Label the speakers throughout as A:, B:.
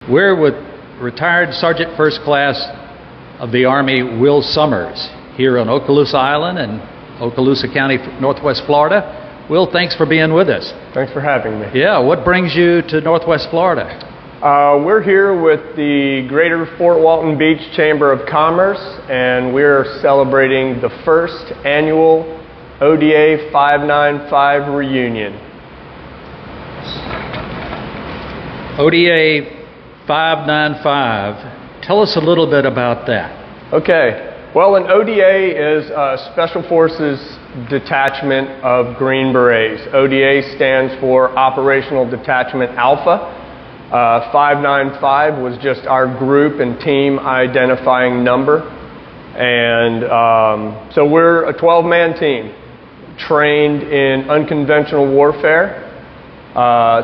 A: We're with retired Sergeant First Class of the Army Will Summers here on Okaloosa Island in Okaloosa County, Northwest Florida. Will, thanks for being with us.
B: Thanks for having me.
A: Yeah, what brings you to Northwest Florida?
B: We're here with the Greater Fort Walton Beach Chamber of Commerce, and we're celebrating the first annual ODA 595 reunion.
A: ODA 595, tell us a little bit about that.
B: Okay, well, an ODA is a Special Forces detachment of Green Berets. ODA stands for Operational Detachment Alpha. 595 was just our group and team identifying number. And so we're a 12-man team trained in unconventional warfare.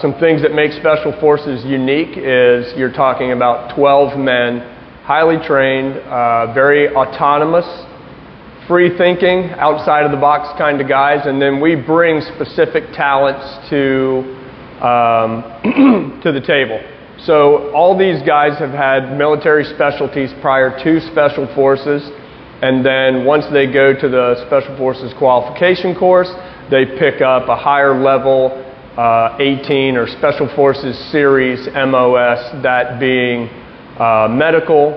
B: Some things that make Special Forces unique is you're talking about 12 men, highly trained, very autonomous, free-thinking, outside-of-the-box kind of guys, and then we bring specific talents to the table. So all these guys have had military specialties prior to Special Forces, and then once they go to the Special Forces qualification course, they pick up a higher level 18 or Special Forces Series MOS, that being medical,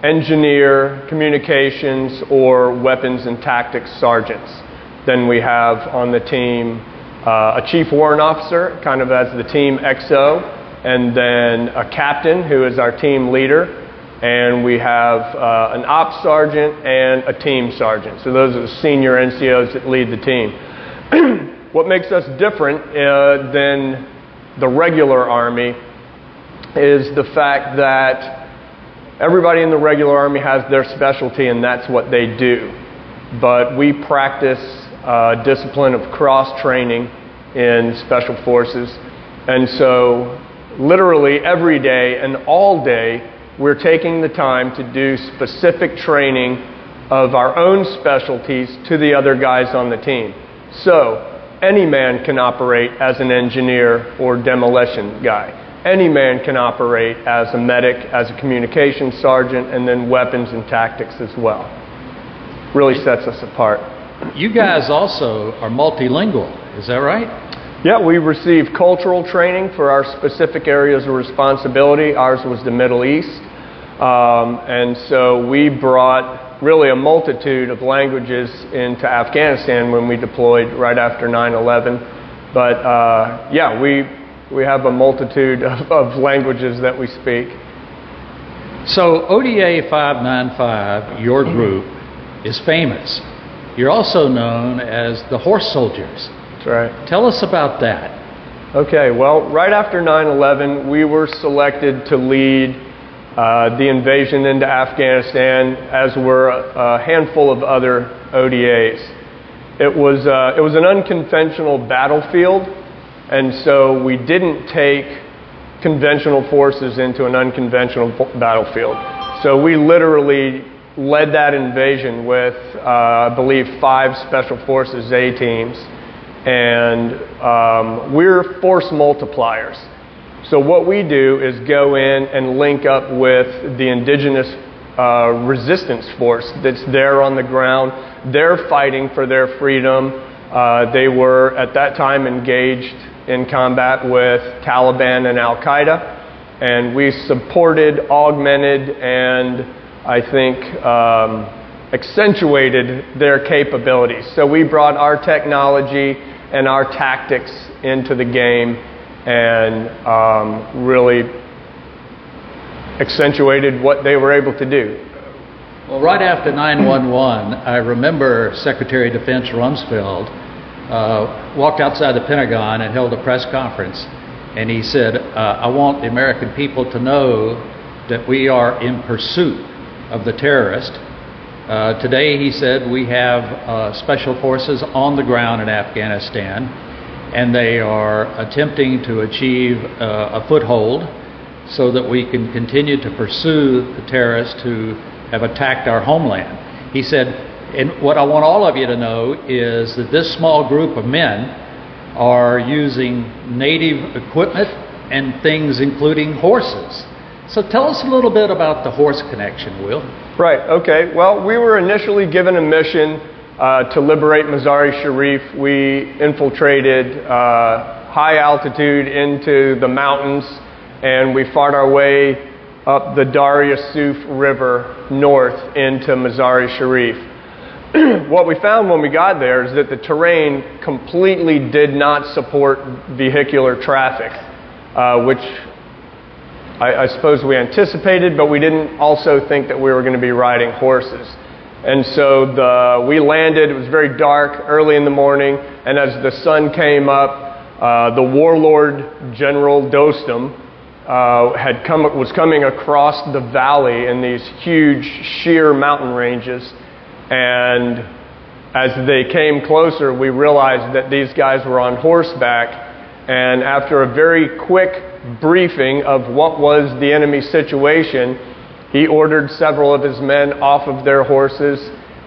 B: engineer, communications, or weapons and tactics sergeants. Then we have on the team a chief warrant officer, kind of as the team XO, and then a captain who is our team leader, and we have an ops sergeant and a team sergeant. So those are the senior NCOs that lead the team. What makes us different than the regular Army is the fact that everybody in the regular Army has their specialty and that's what they do. But we practice discipline of cross-training in Special Forces. And so literally every day and all day we're taking the time to do specific training of our own specialties to the other guys on the team. So any man can operate as an engineer or demolition guy. Any man can operate as a medic, as a communications sergeant, and then weapons and tactics as well. Really sets us apart.
A: You guys also are multilingual, is that right?
B: Yeah, we receive cultural training for our specific areas of responsibility. Ours was the Middle East. And so we brought really a multitude of languages into Afghanistan when we deployed right after 9/11. But yeah, we have a multitude of languages that we speak.
A: So ODA 595, your group, is famous. You're also known as the Horse Soldiers.
B: That's right.
A: Tell us about that.
B: Okay, well, right after 9/11, we were selected to lead the invasion into Afghanistan, as were a handful of other ODAs. It was an unconventional battlefield, and so we didn't take conventional forces into an unconventional battlefield. So we literally led that invasion with, I believe, 5 Special Forces A teams, and we're force multipliers. So what we do is go in and link up with the indigenous resistance force that's there on the ground. They're fighting for their freedom. They were at that time engaged in combat with Taliban and Al-Qaeda, and we supported, augmented, and I think accentuated their capabilities. So we brought our technology and our tactics into the game and really accentuated what they were able to do.
A: Well, right after 9/11, I remember Secretary of Defense Rumsfeld walked outside the Pentagon and held a press conference, and he said, I want the American people to know that we are in pursuit of the terrorist. Today, he said, we have special forces on the ground in Afghanistan, and they are attempting to achieve a foothold so that we can continue to pursue the terrorists who have attacked our homeland. He said, and what I want all of you to know is that this small group of men are using native equipment and things including horses. So tell us a little bit about the horse connection, Will.
B: Right, okay. Well, we were initially given a mission to liberate Mazar-i-Sharif. We infiltrated high altitude into the mountains, and we fought our way up the Darya Suf River north into Mazar-i-Sharif. What we found when we got there is that the terrain completely did not support vehicular traffic, which I suppose we anticipated, but we didn't also think that we were going to be riding horses. And so we landed. It was very dark early in the morning, and as the sun came up, the warlord General Dostum was coming across the valley in these huge sheer mountain ranges. And as they came closer, we realized that these guys were on horseback. And after a very quick briefing of what was the enemy situation, he ordered several of his men off of their horses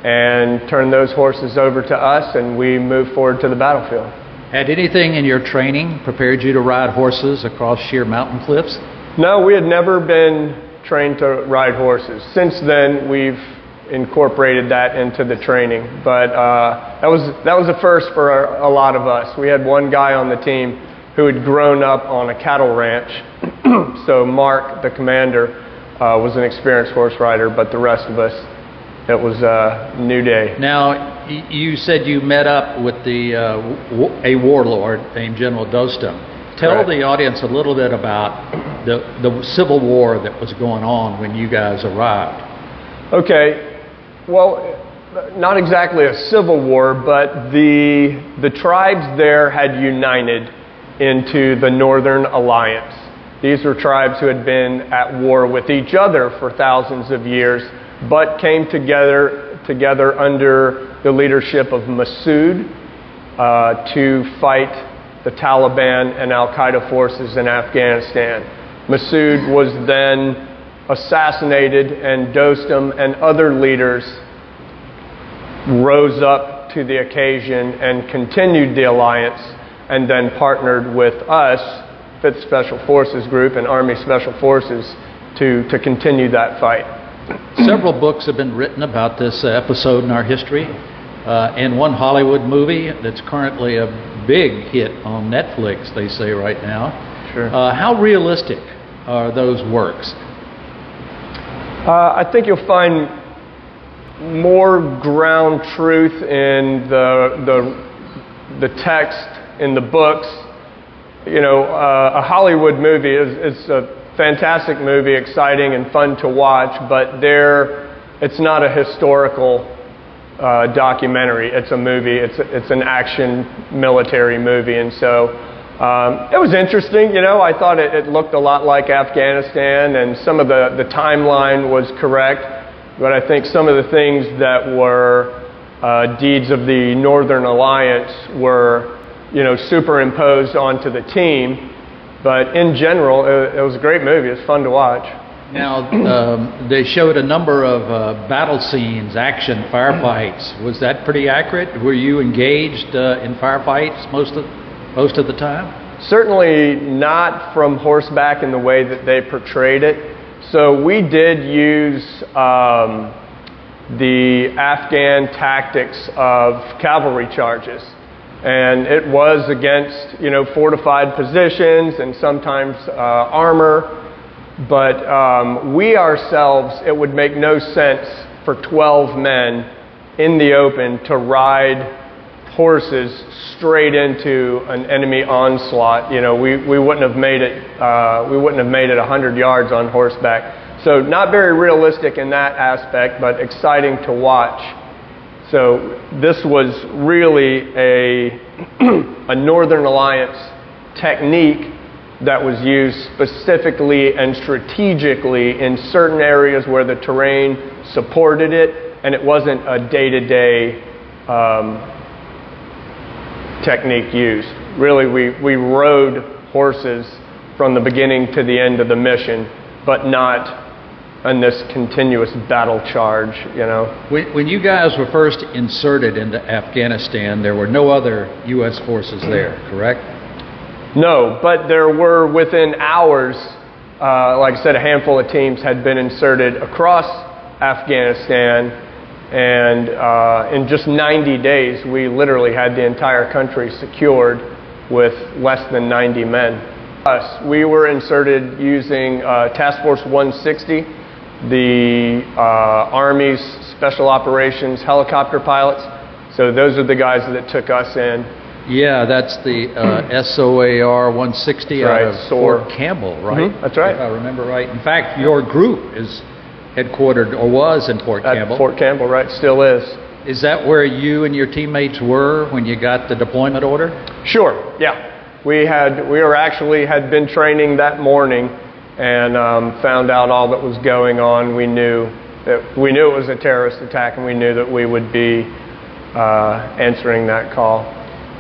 B: and turned those horses over to us, and we moved forward to the battlefield.
A: Had anything in your training prepared you to ride horses across sheer mountain cliffs?
B: No, we had never been trained to ride horses. Since then, we've incorporated that into the training, but that was a first for a lot of us. We had one guy on the team who had grown up on a cattle ranch. So Mark, the commander, was an experienced horse rider, but the rest of us, it was a new day.
A: Now, you said you met up with a warlord named General Dostum. Tell the audience a little bit about the civil war that was going on when you guys arrived.
B: Okay. Well, not exactly a civil war, but the tribes there had united into the Northern Alliance. These were tribes who had been at war with each other for thousands of years, but came together under the leadership of Massoud to fight the Taliban and Al-Qaeda forces in Afghanistan. Massoud was then assassinated, and Dostum and other leaders rose up to the occasion and continued the alliance, and then partnered with us, 5th Special Forces Group and Army Special Forces, to continue that fight.
A: Several books have been written about this episode in our history, and one Hollywood movie that's currently a big hit on Netflix, they say right now.
B: Sure.
A: How realistic are those works?
B: I think you'll find more ground truth in the text in the books. You know, a Hollywood movie is a fantastic movie, exciting and fun to watch, but it's not a historical documentary. It's a movie. It's an action military movie, and so it was interesting. You know, I thought it looked a lot like Afghanistan, and some of the timeline was correct, but I think some of the things that were deeds of the Northern Alliance were, you know, superimposed onto the team. But in general, it was a great movie. It was fun to watch.
A: Now, they showed a number of battle scenes, action, firefights. Was that pretty accurate? Were you engaged in firefights most of the time?
B: Certainly not from horseback in the way that they portrayed it. So we did use the Afghan tactics of cavalry charges. And it was against, you know, fortified positions and sometimes armor. But we ourselves, it would make no sense for 12 men in the open to ride horses straight into an enemy onslaught. You know, we wouldn't have made it. We wouldn't have made it 100 yards on horseback. So not very realistic in that aspect, but exciting to watch. So this was really a Northern Alliance technique that was used specifically and strategically in certain areas where the terrain supported it, and it wasn't a day-to-day technique used. Really, we rode horses from the beginning to the end of the mission, but not in this continuous battle charge, you know.
A: When you guys were first inserted into Afghanistan, there were no other U.S. forces there, correct?
B: No, but there were within hours like I said, a handful of teams had been inserted across Afghanistan, and in just 90 days, we literally had the entire country secured with less than 90 men. We were inserted using Task Force 160, the Army's Special Operations helicopter pilots. So those are the guys that took us in.
A: Yeah, that's the SOAR 160 out of Fort Campbell, right?
B: That's right.
A: If I remember right. In fact, your group is headquartered, or was in Fort Campbell.
B: At Fort Campbell, right, still is.
A: Is that where you and your teammates were when you got the deployment order?
B: Sure, yeah. We had been training that morning and found out all that was going on. We knew it was a terrorist attack, and we knew that we would be answering that call.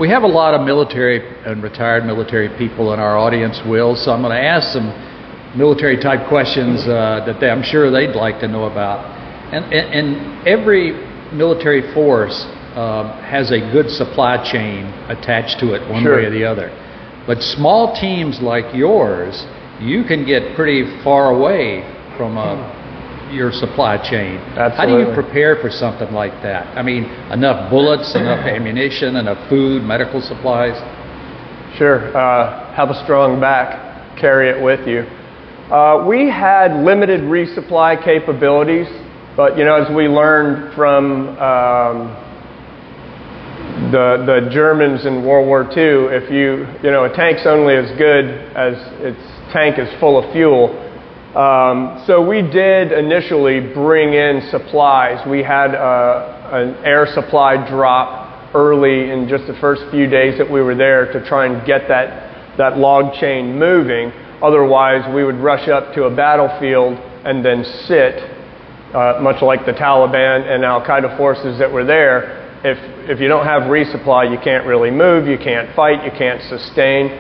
A: We have a lot of military and retired military people in our audience, Will, so I'm going to ask some military type questions that I'm sure they'd like to know about. And every military force has a good supply chain attached to it one way or the other. But small teams like yours, you can get pretty far away from your supply chain.
B: Absolutely.
A: How do you prepare for something like that? I mean, enough bullets, enough ammunition, enough food, medical supplies?
B: Sure. Have a strong back. Carry it with you. We had limited resupply capabilities, but as we learned from the Germans in World War II, if a tank's only as good as its tank is full of fuel. So we did initially bring in supplies. We had an air supply drop early in just the first few days that we were there to try and get that log chain moving. Otherwise, we would rush up to a battlefield and then sit, much like the Taliban and Al-Qaeda forces that were there. If you don't have resupply, you can't really move, you can't fight, you can't sustain.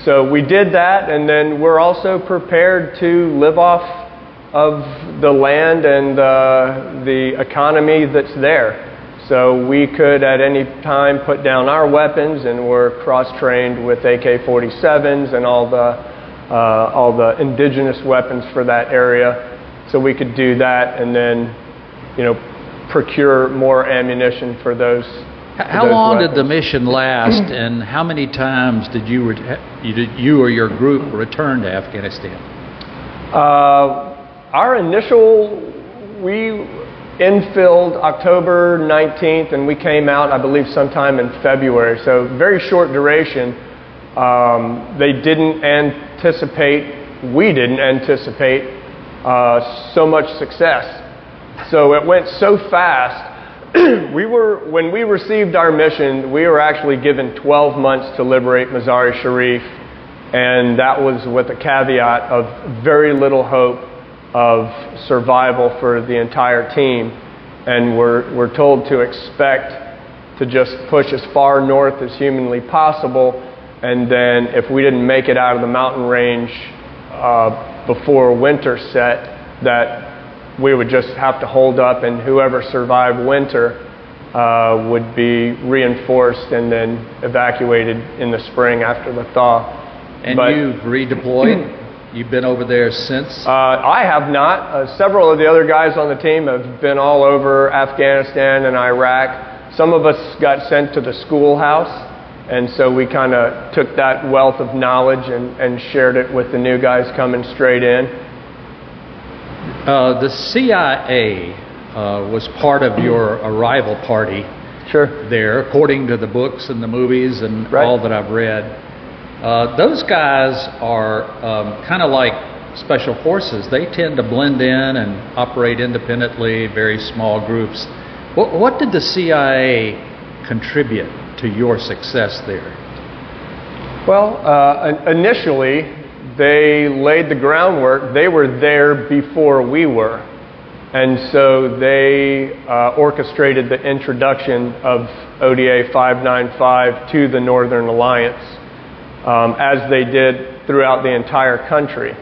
B: So we did that, and then we're also prepared to live off of the land and the economy that's there. So we could at any time put down our weapons, and we're cross-trained with AK-47s and all the indigenous weapons for that area. So we could do that and then, procure more ammunition for those.
A: How long did the mission last, and how many times did you or your group return to Afghanistan?
B: Our initial, we infilled October 19th, and we came out, I believe, sometime in February. So very short duration. We didn't anticipate so much success. So it went so fast. When we received our mission, we were actually given 12 months to liberate Mazar-e-Sharif, and that was with a caveat of very little hope of survival for the entire team. And we're told to expect to just push as far north as humanly possible, and then if we didn't make it out of the mountain range before winter set, that we would just have to hold up, and whoever survived winter would be reinforced and then evacuated in the spring after the thaw.
A: And you've redeployed? You've been over there since?
B: I have not. Several of the other guys on the team have been all over Afghanistan and Iraq. Some of us got sent to the schoolhouse, and so we kind of took that wealth of knowledge and shared it with the new guys coming straight in.
A: The CIA was part of your arrival party there, according to the books and the movies and all that I've read. Those guys are kind of like special forces. They tend to blend in and operate independently, very small groups. What did the CIA contribute to your success there?
B: Well, initially, they laid the groundwork. They were there before we were. And so they orchestrated the introduction of ODA 595 to the Northern Alliance, as they did throughout the entire country.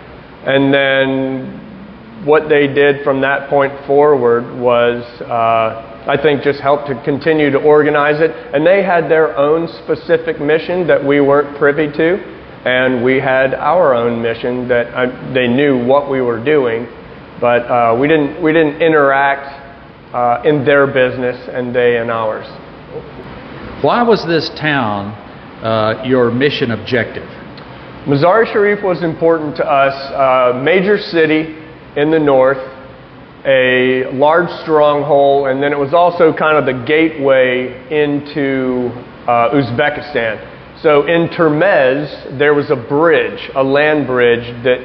B: And then what they did from that point forward was, I think, just help to continue to organize it. And they had their own specific mission that we weren't privy to. and we had our own mission that they knew what we were doing, but we didn't interact in their business and they in ours.
A: Why was this town your mission objective?
B: Mazar-i-Sharif was important to us. Major city in the north, a large stronghold, and then it was also kind of the gateway into Uzbekistan. So in Termez, there was a bridge, a land bridge that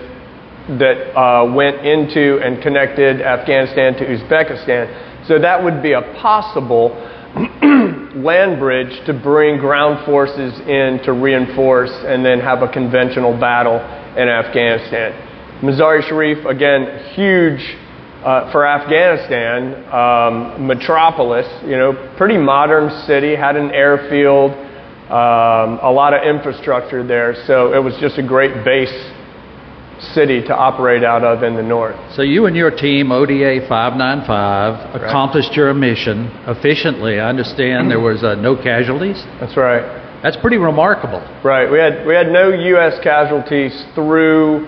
B: went into and connected Afghanistan to Uzbekistan. So that would be a possible land bridge to bring ground forces in to reinforce and then have a conventional battle in Afghanistan. Mazar-i-Sharif, again, huge for Afghanistan, metropolis, pretty modern city, had an airfield, a lot of infrastructure there, so it was just a great base city to operate out of in the north.
A: So you and your team, ODA 595, accomplished your mission efficiently. I understand there was no casualties?
B: That's right.
A: That's pretty remarkable.
B: Right. We had no U.S. casualties through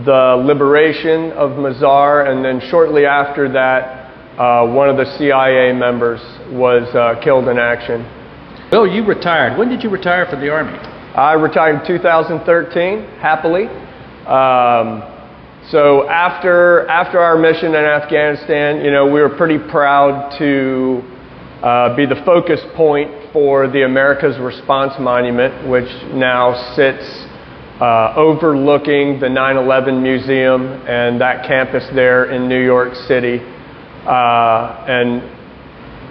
B: the liberation of Mazar, and then shortly after that, one of the CIA members was killed in action.
A: Bill, you retired. When did you retire from the Army?
B: I retired in 2013, happily. So after our mission in Afghanistan, we were pretty proud to be the focus point for the America's Response Monument, which now sits overlooking the 9/11 Museum and that campus there in New York City. And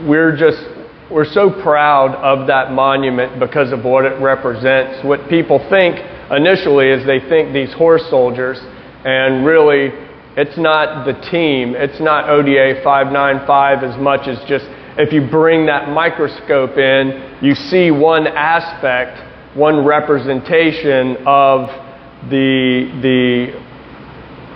B: we're so proud of that monument because of what it represents. What people think initially is they think these horse soldiers, and really it's not the team, it's not ODA 595 as much as just, if you bring that microscope in, you see one aspect, one representation of the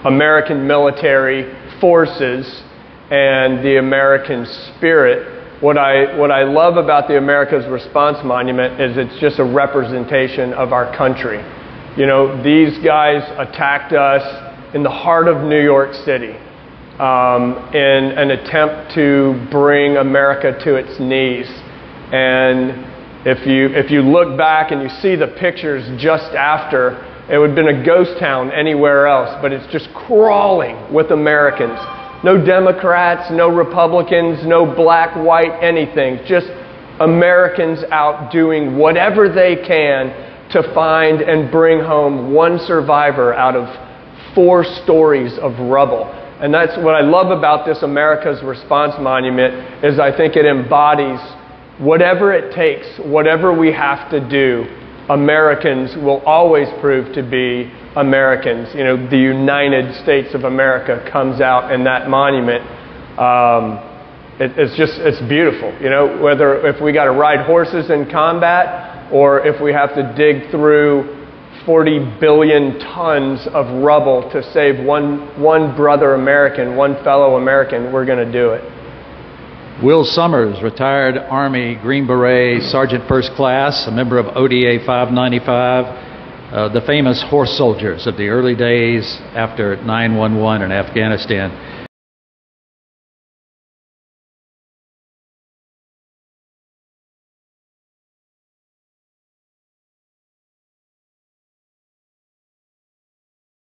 B: American military forces and the American spirit. What I love about the America's Response Monument is it's just a representation of our country. These guys attacked us in the heart of New York City in an attempt to bring America to its knees. And if you look back and you see the pictures just after, it would have been a ghost town anywhere else, but it's just crawling with Americans. No Democrats, no Republicans, no black, white, anything. Just Americans out doing whatever they can to find and bring home one survivor out of 4 stories of rubble. And that's what I love about this America's Response Monument, is I think it embodies whatever it takes, whatever we have to do, Americans will always prove to be Americans. The United States of America comes out in that monument. It's beautiful. Whether if we got to ride horses in combat, or if we have to dig through 40 billion tons of rubble to save one brother American, one fellow American, we're going to do it.
A: Will Summers, retired Army Green Beret Sergeant First Class, a member of ODA 595, the famous horse soldiers of the early days after 9/11 in Afghanistan.